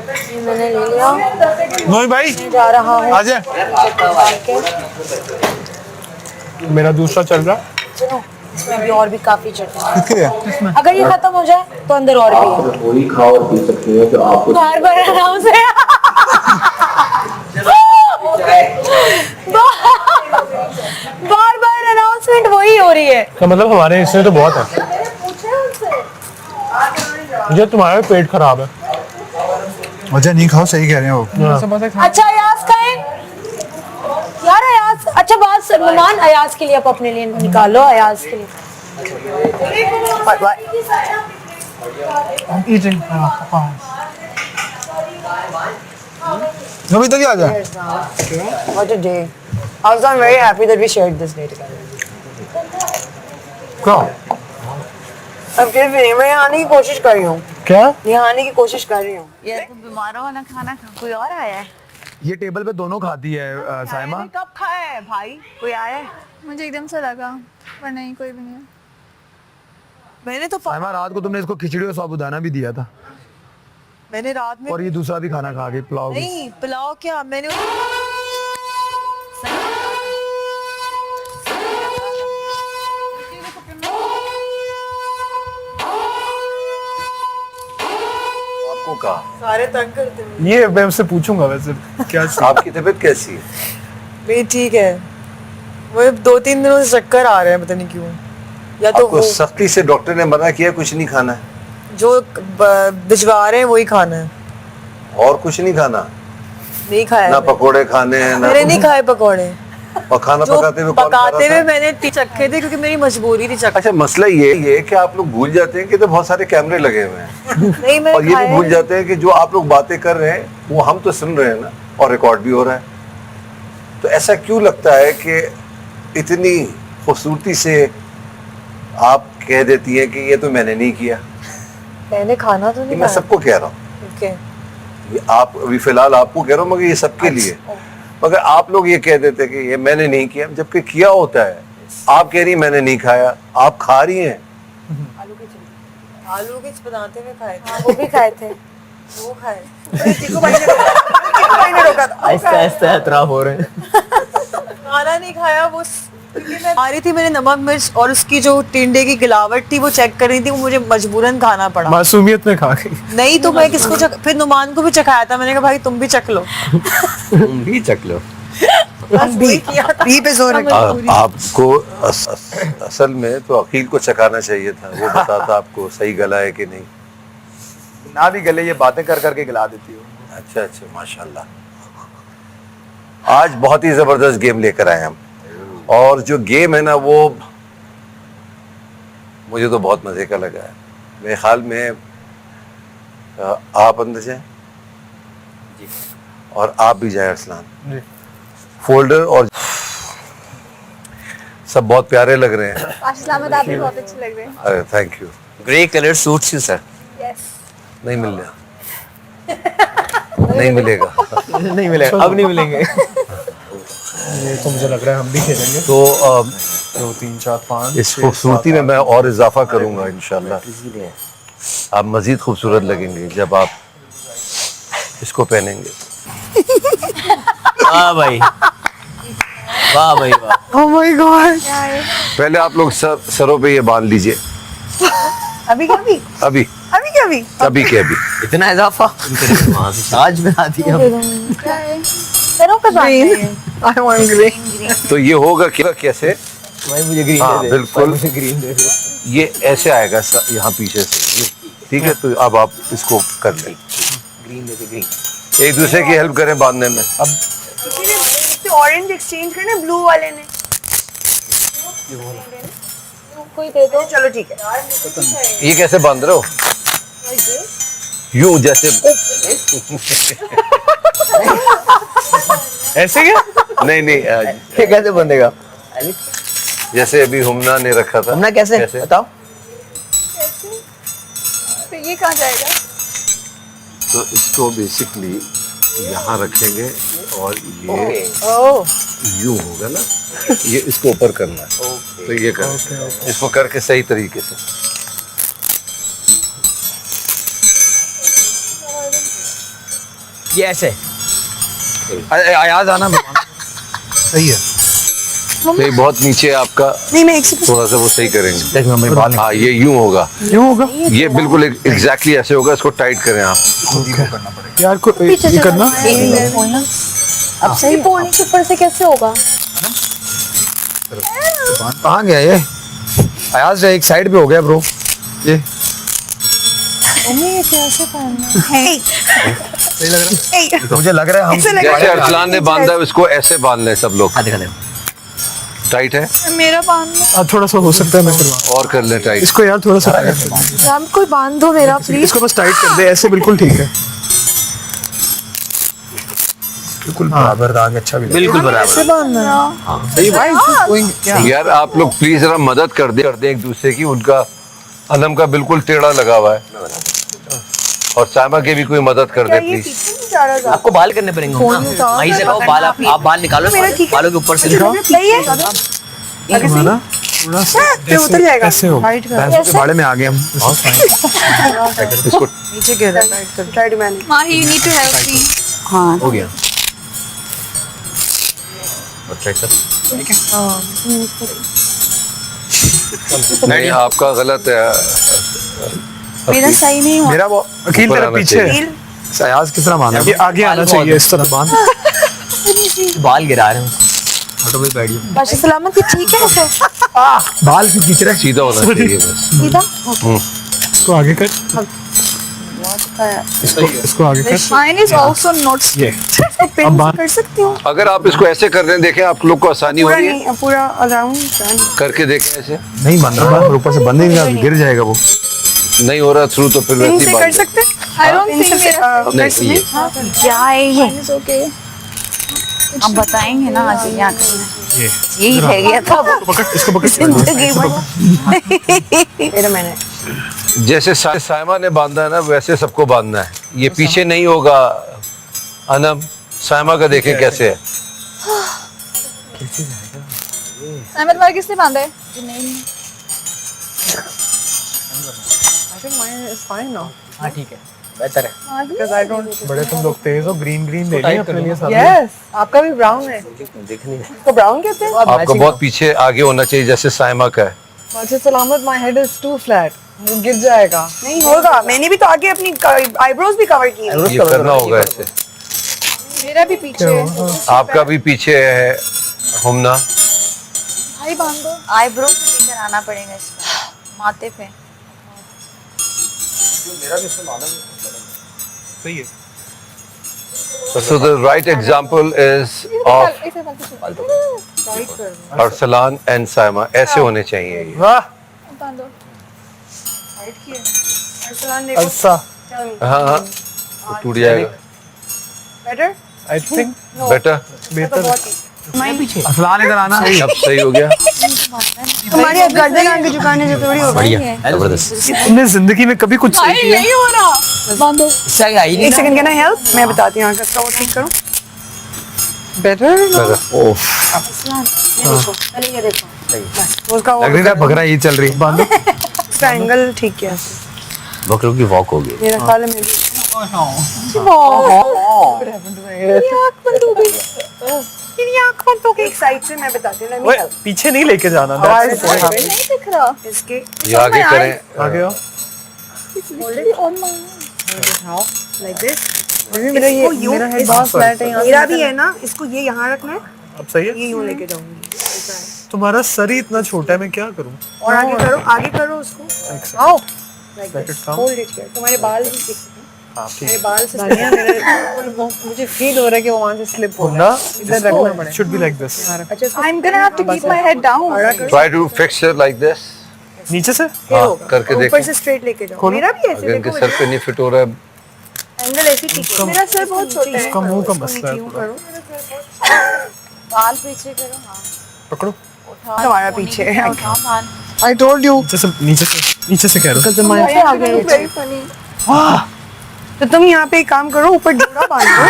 ये मैंने ले लिया, नोई भाई जा रहा हूँ। आजा, मेरा दूसरा चल रहा। सुनो इसमें भी और भी काफी चटनी है। अगर ये खत्म हो जाए तो अंदर और भी है। वही खाओ और पी सकते हैं तो आपको बार बार आराम से बार बार अनाउंसमेंट वही हो रही है। तो मतलब हमारे हिस्से तो बहुत है। मुझे तुम्हारा भी पेट खराब है। अच्छा नहीं खाओ, सही कह रहे हैं वो। अच्छा अयाज का है यार, अयाज अच्छा बात नुमान, अयाज के लिए आप अपने लिए निकालो, अयाज के लिए। अभी तक आ जाए। What a day. Also, I'm very happy that we shared this day together. क्या अब फिर भी मैं यहाँ आने की कोशिश कर रही हूँ, क्या यहाँ आने की कोशिश कर रही हूँ। यार तुम बीमारों वाला खाना कोई और आया है? ये टेबल पे दोनों खाती है साइमा। कब खाया है भाई? कोई आया है? मुझे एकदम से लगा पर नहीं कोई भी नहीं है। मैंने तो साइमा रात को तुमने इसको खिचड़ी और साबूदाना भी दिया था मैंने रात में और ये दूसरा भी खाना खा के पुलाव भी। नहीं पुलाव क्या मैंने आपको कहा सारे तंग करते हैं। ये मैं उससे पूछूंगा वैसे क्या आपकी तबीयत कैसी है? मेरी ठीक है, मुझे 2-3 दिनों से चक्कर आ रहे हैं, पता नहीं क्यों। या तो आपको सख्ती से डॉक्टर ने मना किया कुछ नहीं खाना है जो भिजवा रहे हैं वही खाना है। और कुछ नहीं खाना, नहीं खाया ना मैंने। पकोड़े खाने हैं ना मैंने नहीं खाए पकौड़े। और खाना जो पकाते हुए कौन खा रहा पकाते हुए था? मैंने चखे थे क्योंकि मेरी मजबूरी थी चखना। अच्छा मसला ये कि आप लोग भूल जाते हैं कि तो बहुत सारे कैमरे लगे हुए हैं नहीं मैं और ये भी भूल जाते हैं कि जो आप लोग बातें कर रहे हैं वो हम तो सुन रहे हैं ना और रिकॉर्ड भी हो रहा है। तो ऐसा क्यों लगता है कि इतनी खूबसूरती से आप कह देती हैं कि ये तो मैंने नहीं किया? मैंने खाना तो ये नहीं मैं खाया। सबको कह रहा हूँ, ओके ये आप अभी फिलहाल आपको कह रहा हूँ मगर ये सबके लिए। मगर आप लोग ये कह देते कि ये मैंने नहीं किया, जबकि किया होता है। आप कह रही हैं मैंने नहीं खाया, आप खा रही हैं। आलू के बनाते हुए खाए थे, वो भी खाए थे। वो खाए। चिकू भाई ने रोका था। ऐसा ऐसा एतराफ हो रहे हैं। खाना नहीं खाया वो क्योंकि मैं आ रही थी, मैंने नमक मिर्च और उसकी जो टिंडे की गिलावट थी वो चेक कर रही थी, वो मुझे मजबूरन खाना पड़ा। मासूमियत में खा गई। नहीं तो मैं किसको फिर नुमान को भी चखाया था, मैंने कहा भाई तुम भी चख लो। तुम भी चख लो। बी पे जोर रखा। आपको असल में तो अकील को चखाना चाहिए था, वो बताता आपको सही गला है कि नहीं। ना भी गले ये बातें कर करके गिला देती हो। अच्छा अच्छा माशाल्लाह। आज बहुत ही जबरदस्त गेम लेकर आए हम और जो गेम है ना वो मुझे तो बहुत मजे का लगा है। मेरे ख्याल में आप अंदर जाएं जी और आप भी जाए अरसलान। फोल्डर और सब बहुत प्यारे लग रहे हैं। अस्सलाम आप भी बहुत अच्छे लग रहे हैं। अरे thank you. Grey colour suits you sir. Yes. नहीं मिल रहा, नहीं मिलेगा। नहीं मिलेगा, अब नहीं मिलेंगे। ये तो मुझे लग रहा है हम भी खेलेंगे। तो 2 3 4 5 इस खूबसूरती में मैं और इजाफा करूंगा इंशाल्लाह। आप मजीद खूबसूरत लगेंगे जब आप इसको पहनेंगे। वाह भाई, वाह भाई वाह। Oh my God. पहले आप लोग सरों पे ये बांध लीजिए। अभी क्या भी? अभी अभी क्या भी? अभी के अभी इतना इजाफा आज में आती है। सरों पे बांधते हैं। I want green. तो ये होगा क्या कैसे? भाई मुझे ग्रीन हाँ, दे दे। बिल्कुल। भाई मुझे ग्रीन दे दे। ये ऐसे आएगा यहाँ पीछे से ये, ठीक है। तो अब आप इसको कर लें, ग्रीन दे दे, ग्रीन। एक दूसरे की हेल्प करें बांधने में। अब ऑरेंज एक्सचेंज करना ब्लू वाले ने। कोई दे दो। चलो ठीक है। ये कैसे बांध रहे हो? यूं जैसे ऐसे क्या? नहीं नहीं ये कैसे बंधेगा? जैसे अभी हुमना ने रखा था। हमने कैसे बताओ? तो ये कहाँ जाएगा? तो इसको बेसिकली यहाँ रखेंगे और ये यूं होगा ना, ये इसको ऊपर करना है। तो ये करें, इसको करके सही तरीके से। ये ऐसे अयाज आना सही है। तो ये बहुत नीचे आपका, नहीं मैं एक सेकंड, थोड़ा सा वो सही करेंगे। देख मैं बाल हाँ ये यूं होगा, यूं होगा ये बिल्कुल एग्जैक्टली ऐसे होगा। इसको टाइट करें आप। यार को ये करना अब सही पोल नीचे ऊपर से कैसे होगा? कहाँ गया ये? अयाज एक साइड पे हो गया ब्रो ये। ये कैसे पहनना? मुझे लग रहा है हम जैसे अरसलान ने बांधा है उसको ऐसे बांध लें सब लोग। दिखा दे। टाइट है मेरा बांधना। थोड़ा सा हो सकता है मैं करवा और कर लें टाइट। इसको यार थोड़ा सा टाइट कर दे। राम कोई बांध दो मेरा प्लीज। इसको बस टाइट कर दे, ऐसे बिल्कुल ठीक है। बिल्कुल बराबर दाग अच्छा भी बिल्कुल बराबर। यार आप लोग प्लीज जरा मदद कर दे एक दूसरे की। उनका अनम का बिल्कुल टेढ़ा लगा हुआ है, और साइमा की भी कोई मदद कर दे प्लीज। आपको बाल करने पड़ेंगे ना, वहीं से कहो बाल आप बाल निकालो, बालों के ऊपर से सही है हमारा थोड़ा सा उतर जाएगा। ऐसे हो हाइट कर भैंस के बाड़े में आ गए हम। इसको नीचे गिर रहा है, टाइट कर। टाइट मैंने Mahi you need to help me. हाँ हो गया। नहीं आपका गलत है। मेरा सही नहीं हुआ। मेरा वो अकील ऊपर तेरा आना पीछे चाहिए। अयाज किस तरह बांधा? ये आगे आना चाहिए इस तरह बांध। बाल गिरा रहे हैं। ऑटो पे बैठ जाओ। बाशी सलामत, ये ठीक है ऐसे? बाल की खींच रहा है। सीधा होना चाहिए बस। सीधा? इसको आगे कर, इसको आगे कर। Mine is also not ये पिन बांध। कर सकती हूँ अगर आप इसको ऐसे कर रहे हैं, देखें आप लोग को आसानी हो पूरा रही है। नहीं, पूरा अराउंड करके देखें ऐसे। नहीं बन रहा, ऊपर से बंद ही नहीं रहा, गिर जाएगा वो। नहीं हो रहा थ्रू तो फिर पिन वैसे से ही कर बांध सकते हैं? I don't पिन think से मेरा नहीं ये क्या है ये? is okay. हम बताएंगे ना आगे क्या करना है। ये यही रह गया था पकड़, इसको पकड़। जिंदगी में। मेरा मैंने जैसे साइमा ने बांधा है ना, वैसे सबको बांधना है। ये पीछे नहीं होगा। अनम साइमा का देखें कैसे है। साइमा तुम्हारा किसने बांधा है? हाँ ठीक है, बेहतर है। बड़े तुम लोग तेज हो, ग्रीन ग्रीन ले लिया अपने लिए सब। यस आपका भी ब्राउन है। देखनी है। तो ब्राउन कहते हैं। आपका बहुत पीछे आगे होना चाहिए जैसे साइमा का है। अच्छा सलामत, my head is too flat, वो गिर जाएगा। नहीं होगा, मैंने भी तो आगे अपनी आईब्रोज भी कवर की है। ये करना होगा ऐसे। मेरा भी पीछे है। आपका भी पीछे है हुमना। भाई बांध दो। आईब्रो पे लेकर आना पड़ेगा इसको, माथे पे। सही है। So the right example is of Arsalan and Saima. ऐसे होने चाहिए ये। वाह बांध दो। अरसलान देखो, अच्छा, हाँ हाँ वो टूट जाएगा। बेटर आई थिंक बेटर बेहतर है। अफलान इधर आना। अब सही हो गया। हमारी गर्दन आगे झुकाने से थोड़ी होगा। बढ़िया, जबरदस्त। तुमने जिंदगी में कभी कुछ सही भाई किया? नहीं हो रहा। बांध दो। इससे आगे आई नहीं एक ना। सेकंड, कहना हेल्प, मैं बताती हूँ इसका वो ठीक करूँ। बेटर पहले ये देखो। उसका वो लग रहा है बकरा ये चल रही है। बांधो। उसका एंगल ठीक किया। बकरों की वॉक होगी। मेरा ख्याल है मेरी एक साइड से मैं बताती हूँ। let me ओए, help. पीछे नहीं लेके जाना। आवाज That's it. से नहीं दिख रहा। इसके ये आगे करें। आगे आओ। like this. मेरा ये मेरा हेड बहुत फ्लैट है। मेरा भी है ना, इसको ये यहाँ रखना है, अब सही है। ये यूँ लेके जाऊंगी। तुम्हारा सर ही इतना छोटा है, मैं क्या करूं? और आगे करो उसको। आओ। Like Let this. it come. Hold it here. तुम्हारे बाल भी दिख सकते हैं। हाँ ठीक मेरे है। बाल से मुझे फील हो रहा है कि वो वहाँ से स्लिप हो ना इधर रखना पड़ेगा। should be like this. अच्छा I'm gonna have to keep my head down. Try to fix it like this. नीचे से हाँ करके ऊपर देखें। से स्ट्रेट लेके जाओ। खोलो। मेरा भी ऐसे अगर इनके देखो, सर पे नहीं फिट हो रहा है। एंगल ऐसे ठीक है। मेरा सर बहुत छोटा है। इसका मुंह का मसला है यूँ पूरा। करो। बाल पीछे करो हाँ पकड़ो तुम्हारा पीछे है उठाओ बाल आई टोल्ड यू नीचे से कह रहा वेरी फनी तो तुम यहाँ पे एक काम करो ऊपर जोड़ा बांध लो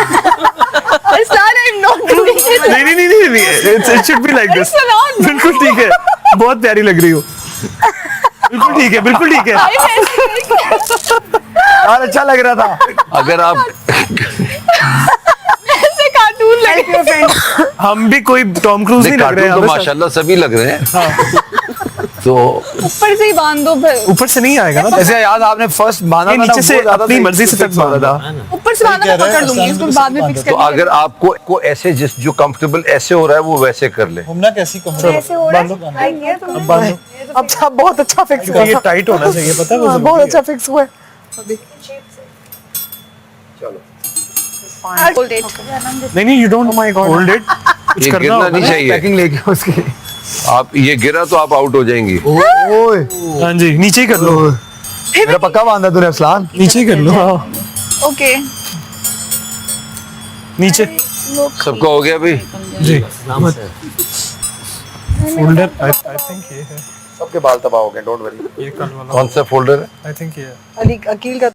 Arsalan I am not doing it नहीं it should be like this बिल्कुल ठीक है बहुत प्यारी लग रही हो बिल्कुल ठीक है यार अच्छा लग रहा था। अगर आप ऐसे कार्टून लग हेल्प योर फ्रेंड हम भी कोई टॉम क्रूज नहीं लग रहे कार्टून हैं तो हमें माशाल्लाह सभी लग रहे हैं तो ऊपर से ही बांध दो फिर ऊपर से नहीं आएगा ना जैसे याद आपने फर्स्ट बांधा ये था ना, नीचे से वो ज्यादा अपनी सही मर्जी से fix फिक्स हो रहा था। ऊपर से बांधना मैं पकड़ लूंगी इसको बाद में फिक्स तो कर अगर आपको को ऐसे जिस जो कंफर्टेबल ऐसे हो रहा है वो वैसे कर ले घूमना कैसी को ऐसे हो रहा है अब बहुत अच्छा फिक्स हुआ ये टाइट होना चाहिए पता है वो हाँ, बहुत अच्छा फिक्स हुआ है होल्ड इट नहीं यू डोंट होल्ड इट कुछ ये करना गिरना होगा नहीं ना। चाहिए पैकिंग लेके उसकी आप ये गिरा तो आप आउट हो जाएंगी ओए हाँ जी नीचे ही कर लो मेरा पक्का बांधा तूने अरसलान। नीचे ही कर लो हाँ ओके नीचे सबका हो गया भाई जी फोल्डर आई थिंक ये है सबके बाल तबाह हो गए, डोंट वरी। ये कल वाला कौन सा फोल्डर है आई थिंक ये है अली अकील का